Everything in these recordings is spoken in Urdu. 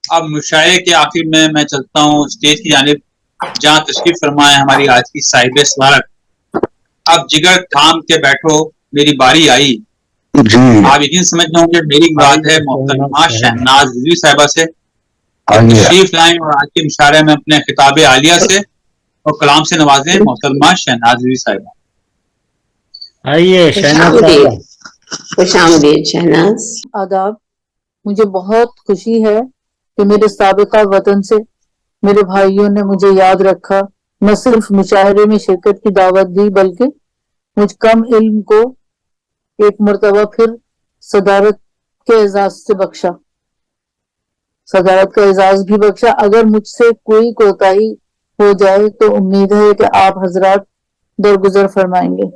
اب مشاعرے کے آخر میں چلتا ہوں اسٹیج کی جانب، جہاں تشریف فرمائے ہماری آج کی صاحب صدارت۔ اب جگر تھام کے بیٹھو، میری باری آئی۔ جی آپ یقین سمجھتے ہوں کہ میری بات ہے محترمہ شہناز رضوی صاحبہ سے کہ تشریف لائیں اور آج کے مشاعرے میں اپنے خطاب عالیہ سے اور کلام سے نوازیں محترمہ شہناز رضوی صاحبہ۔ آئیے شہناز صاحبہ۔ خوش آمدید شہناز۔ آداب۔ مجھے بہت خوشی ہے کہ میرے سابقہ وطن سے میرے بھائیوں نے مجھے یاد رکھا، نہ صرف مشاعرے میں شرکت کی دعوت دی بلکہ مجھ کم علم کو ایک مرتبہ پھر صدارت کے اعزاز سے بخشا، صدارت کا اعزاز بھی بخشا۔ اگر مجھ سے کوئی کوتاہی ہو جائے تو امید ہے کہ آپ حضرات درگزر فرمائیں گے۔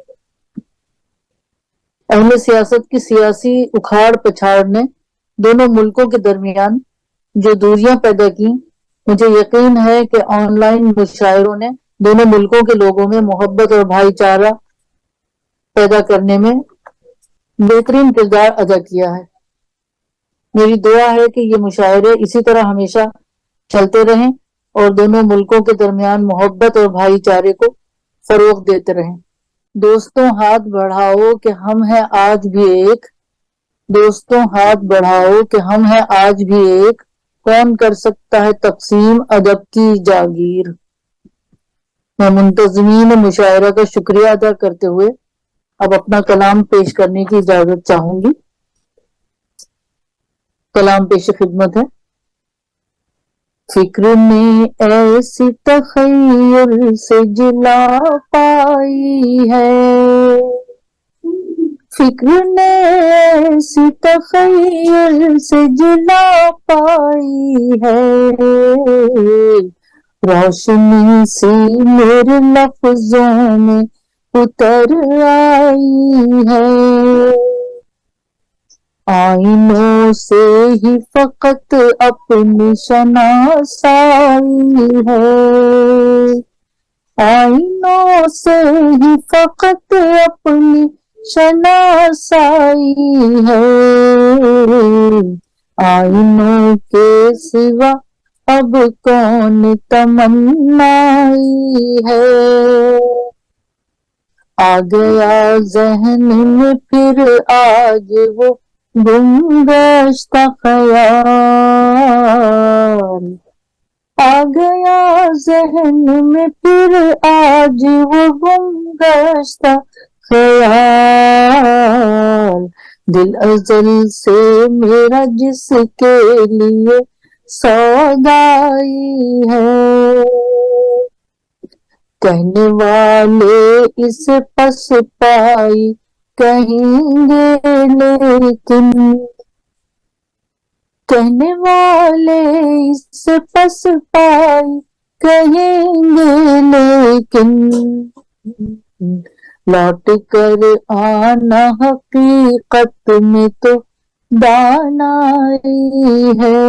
اہل سیاست کی سیاسی اکھاڑ پچھاڑ نے دونوں ملکوں کے درمیان جو دوریاں پیدا کی، مجھے یقین ہے کہ آن لائن مشاعروں نے دونوں ملکوں کے لوگوں میں محبت اور بھائی چارہ پیدا کرنے میں بہترین کردار ادا کیا ہے۔ میری دعا ہے کہ یہ مشاعرے اسی طرح ہمیشہ چلتے رہیں اور دونوں ملکوں کے درمیان محبت اور بھائی چارے کو فروغ دیتے رہیں۔ دوستوں ہاتھ بڑھاؤ کہ ہم ہیں آج بھی ایک، دوستوں ہاتھ بڑھاؤ کہ ہم ہیں آج بھی ایک، کون کر سکتا ہے تقسیم ادب کی جاگیر۔ میں منتظمین مشاعرہ کا شکریہ ادا کرتے ہوئے اب اپنا کلام پیش کرنے کی اجازت چاہوں گی۔ کلام پیش خدمت ہے۔ فکر نے ایسی تخیل سے جلا پائی ہے، فکر نے ایسی تخیل سے جلا پائی ہے، روشنی سی میرے لفظوں میں اتر آئی ہے، آئینوں سے ہی فقط اپنی شناسائی ہے، آئینوں سے ہی فقط اپنی شناسائی ہے، آئینوں کے سوا اب کون تمنائی ہے، آ گیا ذہن میں پھر آج وہ گم گشتہ خیال، آ گیا ذہن میں پھر آج وہ گم گشتہ خیال، دل ازل سے میرا جس کے لیے سودائی ہے، کہنے والے اسے پس پائی کہیں گے لیکن، کہنے والے اسے پس پائی کہیں گے لیکن، لوٹ کر آنا حقیقت میں تو دانائی ہے،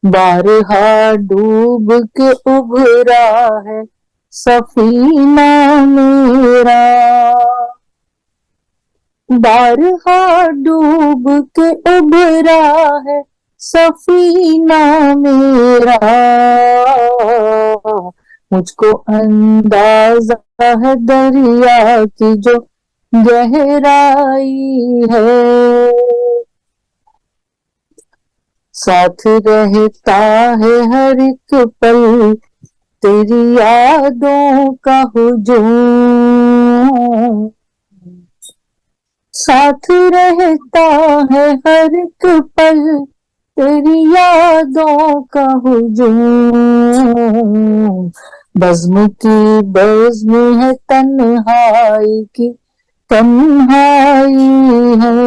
بارہا ڈوب کے ابھرا ہے سفینہ میرا، بارہا ڈوب کے ابھرا ہے سفینہ میرا، مجھ کو اندازہ ہے دریا کی جو گہرائی ہے، ساتھ رہتا ہے ہر ایک پل تیری یادوں کا ہجوم، ساتھ رہتا ہے ہر ایک پل تیری یادوں کا ہجوم، بزم کی بزم ہے تنہائی کی تنہائی ہے،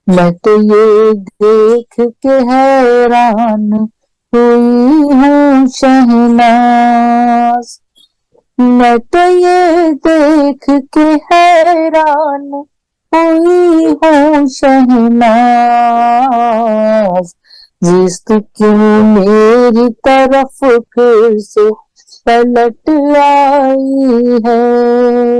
میں تو یہ دیکھ کے حیران ہوئی ہوں شہناز، میں تو یہ دیکھ کے حیران ہوئی ہوں شہناز، زیست کیوں میری طرف پھر سے پلٹ آئی ہے،